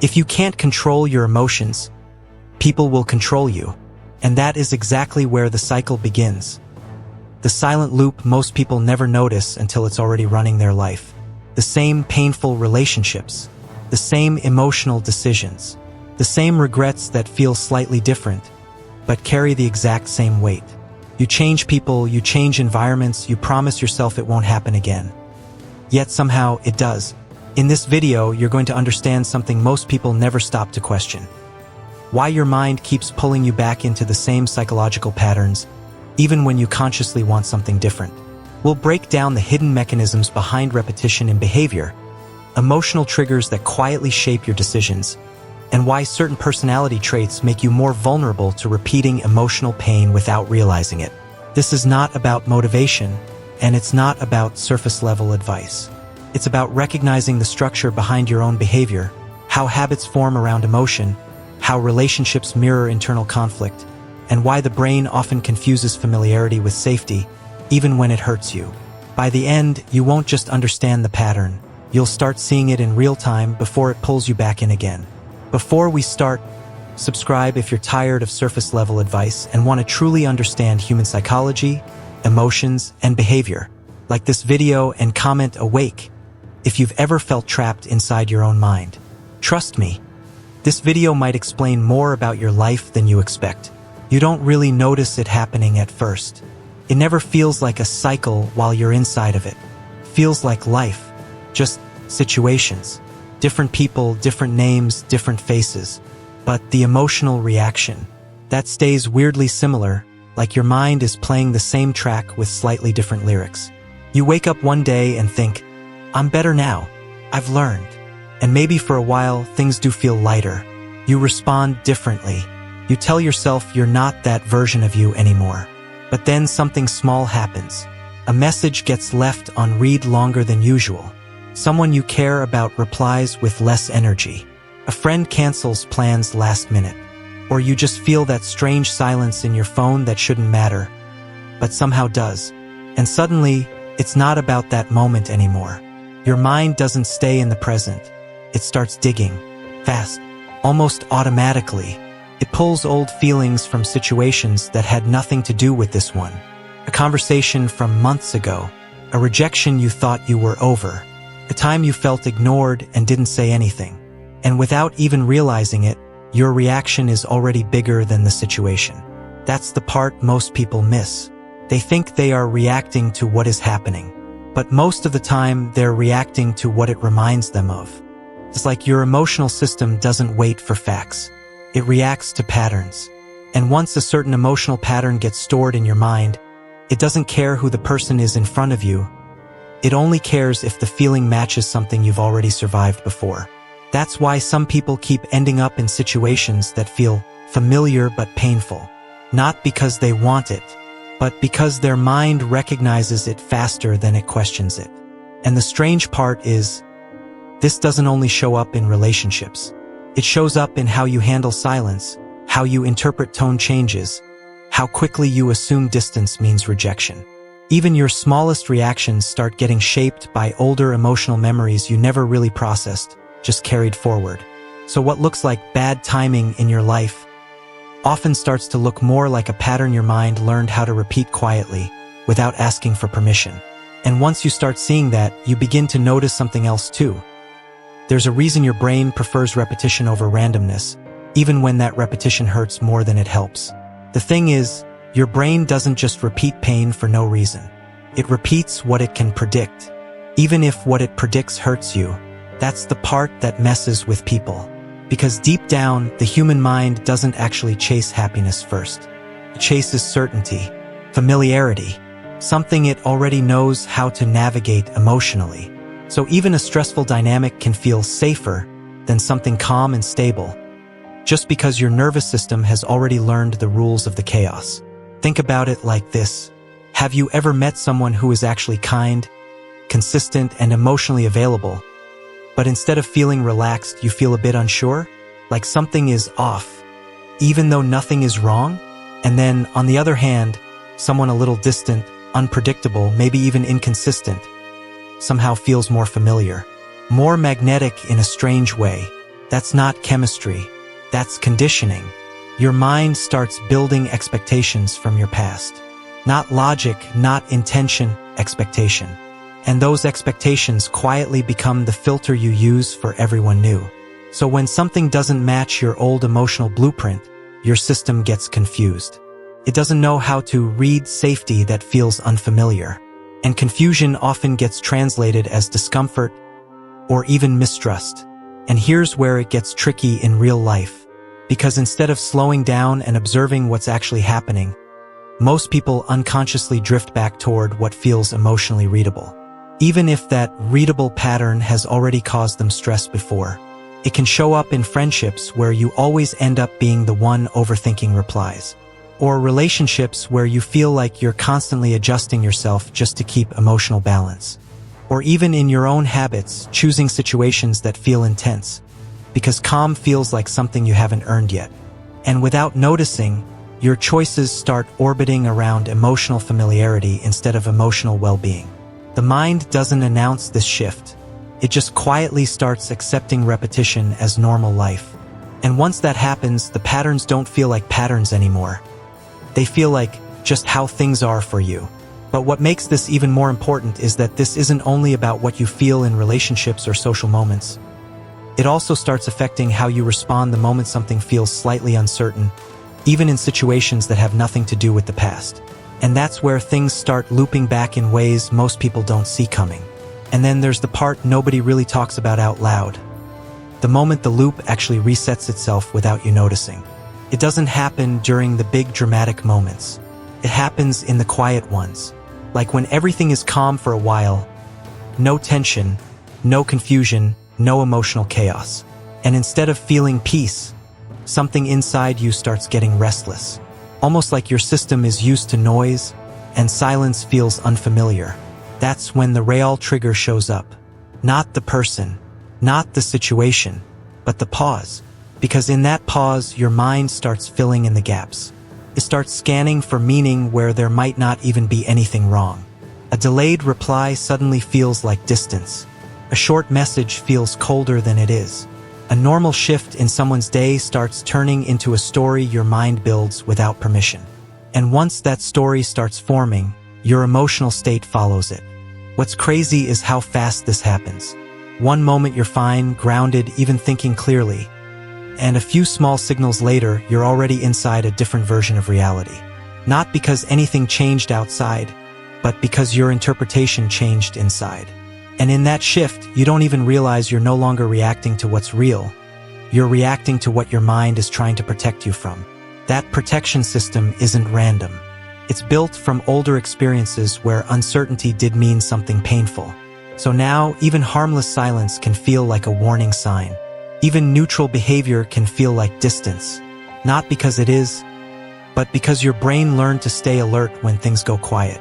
If you can't control your emotions, people will control you. And that is exactly where the cycle begins. The silent loop most people never notice until it's already running their life. The same painful relationships, the same emotional decisions, the same regrets that feel slightly different, but carry the exact same weight. You change people, you change environments, you promise yourself it won't happen again. Yet somehow it does. In this video, you're going to understand something most people never stop to question. Why your mind keeps pulling you back into the same psychological patterns, even when you consciously want something different. We'll break down the hidden mechanisms behind repetition in behavior, emotional triggers that quietly shape your decisions, and why certain personality traits make you more vulnerable to repeating emotional pain without realizing it. This is not about motivation, and it's not about surface-level advice. It's about recognizing the structure behind your own behavior, how habits form around emotion, how relationships mirror internal conflict, and why the brain often confuses familiarity with safety, even when it hurts you. By the end, you won't just understand the pattern, you'll start seeing it in real time before it pulls you back in again. Before we start, subscribe if you're tired of surface-level advice and want to truly understand human psychology, emotions, and behavior. Like this video and comment awake if you've ever felt trapped inside your own mind. Trust me, this video might explain more about your life than you expect. You don't really notice it happening at first. It never feels like a cycle while you're inside of it. It feels like life, just situations. Different people, different names, different faces. But the emotional reaction, that stays weirdly similar, like your mind is playing the same track with slightly different lyrics. You wake up one day and think, I'm better now. I've learned. And maybe for a while, things do feel lighter. You respond differently. You tell yourself you're not that version of you anymore. But then something small happens. A message gets left on read longer than usual. Someone you care about replies with less energy. A friend cancels plans last minute. Or you just feel that strange silence in your phone that shouldn't matter, but somehow does. And suddenly, it's not about that moment anymore. Your mind doesn't stay in the present. It starts digging, fast, almost automatically. It pulls old feelings from situations that had nothing to do with this one. A conversation from months ago, a rejection you thought you were over, a time you felt ignored and didn't say anything. And without even realizing it, your reaction is already bigger than the situation. That's the part most people miss. They think they are reacting to what is happening, but most of the time they're reacting to what it reminds them of. It's like your emotional system doesn't wait for facts. It reacts to patterns. And once a certain emotional pattern gets stored in your mind, it doesn't care who the person is in front of you. It only cares if the feeling matches something you've already survived before. That's why some people keep ending up in situations that feel familiar but painful. Not because they want it, but because their mind recognizes it faster than it questions it. And the strange part is, this doesn't only show up in relationships. It shows up in how you handle silence, how you interpret tone changes, how quickly you assume distance means rejection. Even your smallest reactions start getting shaped by older emotional memories you never really processed, just carried forward. So what looks like bad timing in your life often starts to look more like a pattern your mind learned how to repeat quietly, without asking for permission. And once you start seeing that, you begin to notice something else too. There's a reason your brain prefers repetition over randomness, even when that repetition hurts more than it helps. The thing is, your brain doesn't just repeat pain for no reason. It repeats what it can predict. Even if what it predicts hurts you, that's the part that messes with people. Because deep down, the human mind doesn't actually chase happiness first. It chases certainty, familiarity, something it already knows how to navigate emotionally. So even a stressful dynamic can feel safer than something calm and stable, just because your nervous system has already learned the rules of the chaos. Think about it like this. Have you ever met someone who is actually kind, consistent, and emotionally available, but instead of feeling relaxed, you feel a bit unsure? Like something is off, even though nothing is wrong? And then, on the other hand, someone a little distant, unpredictable, maybe even inconsistent, somehow feels more familiar, more magnetic in a strange way. That's not chemistry. That's conditioning. Your mind starts building expectations from your past. Not logic, not intention, expectation. And those expectations quietly become the filter you use for everyone new. So when something doesn't match your old emotional blueprint, your system gets confused. It doesn't know how to read safety that feels unfamiliar. And confusion often gets translated as discomfort or even mistrust. And here's where it gets tricky in real life. Because instead of slowing down and observing what's actually happening, most people unconsciously drift back toward what feels emotionally readable. Even if that readable pattern has already caused them stress before. It can show up in friendships where you always end up being the one overthinking replies. Or relationships where you feel like you're constantly adjusting yourself just to keep emotional balance. Or even in your own habits, choosing situations that feel intense. Because calm feels like something you haven't earned yet. And without noticing, your choices start orbiting around emotional familiarity instead of emotional well-being. The mind doesn't announce this shift. It just quietly starts accepting repetition as normal life. And once that happens, the patterns don't feel like patterns anymore. They feel like just how things are for you. But what makes this even more important is that this isn't only about what you feel in relationships or social moments. It also starts affecting how you respond the moment something feels slightly uncertain, even in situations that have nothing to do with the past. And that's where things start looping back in ways most people don't see coming. And then there's the part nobody really talks about out loud. The moment the loop actually resets itself without you noticing. It doesn't happen during the big dramatic moments. It happens in the quiet ones. Like when everything is calm for a while, no tension, no confusion, no emotional chaos. And instead of feeling peace, something inside you starts getting restless. Almost like your system is used to noise, and silence feels unfamiliar. That's when the real trigger shows up. Not the person, not the situation, but the pause. Because in that pause, your mind starts filling in the gaps. It starts scanning for meaning where there might not even be anything wrong. A delayed reply suddenly feels like distance. A short message feels colder than it is. A normal shift in someone's day starts turning into a story your mind builds without permission. And once that story starts forming, your emotional state follows it. What's crazy is how fast this happens. One moment you're fine, grounded, even thinking clearly. And a few small signals later, you're already inside a different version of reality. Not because anything changed outside, but because your interpretation changed inside. And in that shift, you don't even realize you're no longer reacting to what's real. You're reacting to what your mind is trying to protect you from. That protection system isn't random. It's built from older experiences where uncertainty did mean something painful. So now, even harmless silence can feel like a warning sign. Even neutral behavior can feel like distance. Not because it is, but because your brain learned to stay alert when things go quiet.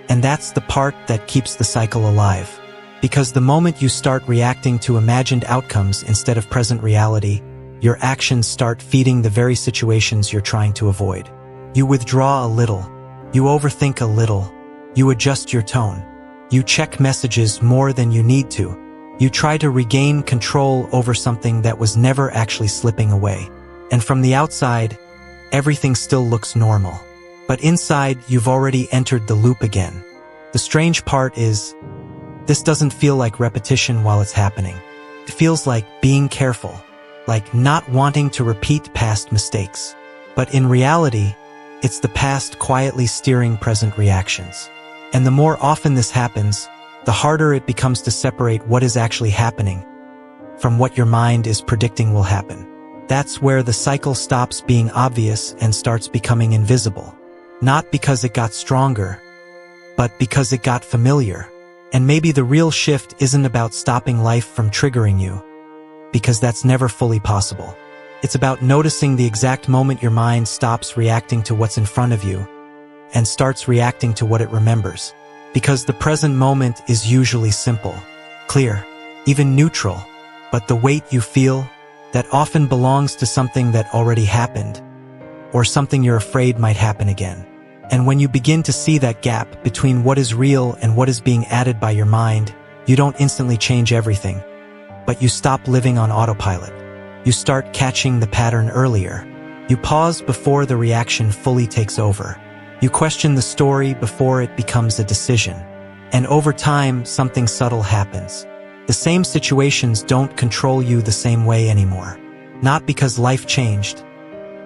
And that's the part that keeps the cycle alive. Because the moment you start reacting to imagined outcomes instead of present reality, your actions start feeding the very situations you're trying to avoid. You withdraw a little. You overthink a little. You adjust your tone. You check messages more than you need to. You try to regain control over something that was never actually slipping away. And from the outside, everything still looks normal. But inside, you've already entered the loop again. The strange part is, this doesn't feel like repetition while it's happening. It feels like being careful, like not wanting to repeat past mistakes. But in reality, it's the past quietly steering present reactions. And the more often this happens, the harder it becomes to separate what is actually happening from what your mind is predicting will happen. That's where the cycle stops being obvious and starts becoming invisible. Not because it got stronger, but because it got familiar. And maybe the real shift isn't about stopping life from triggering you, because that's never fully possible. It's about noticing the exact moment your mind stops reacting to what's in front of you and starts reacting to what it remembers. Because the present moment is usually simple, clear, even neutral, but the weight you feel, that often belongs to something that already happened, or something you're afraid might happen again. And when you begin to see that gap between what is real and what is being added by your mind, you don't instantly change everything, but you stop living on autopilot. You start catching the pattern earlier. You pause before the reaction fully takes over. You question the story before it becomes a decision. And over time, something subtle happens. The same situations don't control you the same way anymore. Not because life changed,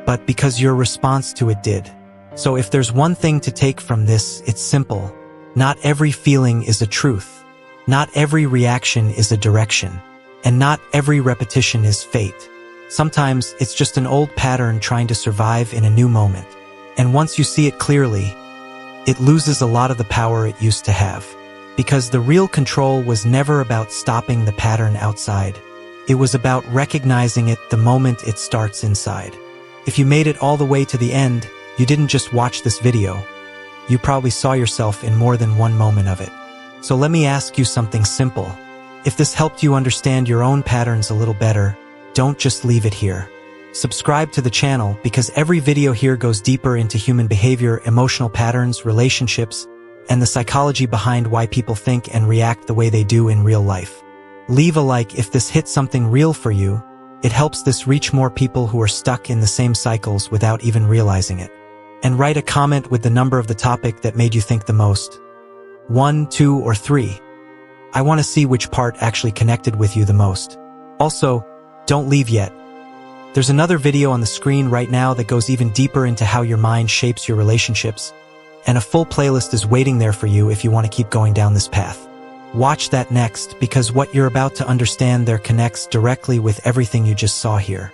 but because your response to it did. So if there's one thing to take from this, it's simple. Not every feeling is a truth. Not every reaction is a direction. And not every repetition is fate. Sometimes it's just an old pattern trying to survive in a new moment. And once you see it clearly, it loses a lot of the power it used to have. Because the real control was never about stopping the pattern outside. It was about recognizing it the moment it starts inside. If you made it all the way to the end, you didn't just watch this video. You probably saw yourself in more than one moment of it. So let me ask you something simple. If this helped you understand your own patterns a little better, don't just leave it here. Subscribe to the channel because every video here goes deeper into human behavior, emotional patterns, relationships, and the psychology behind why people think and react the way they do in real life. Leave a like if this hit something real for you. It helps this reach more people who are stuck in the same cycles without even realizing it. And write a comment with the number of the topic that made you think the most. 1, 2, or 3. I want to see which part actually connected with you the most. Also, don't leave yet. There's another video on the screen right now that goes even deeper into how your mind shapes your relationships, and a full playlist is waiting there for you if you want to keep going down this path. Watch that next because what you're about to understand there connects directly with everything you just saw here.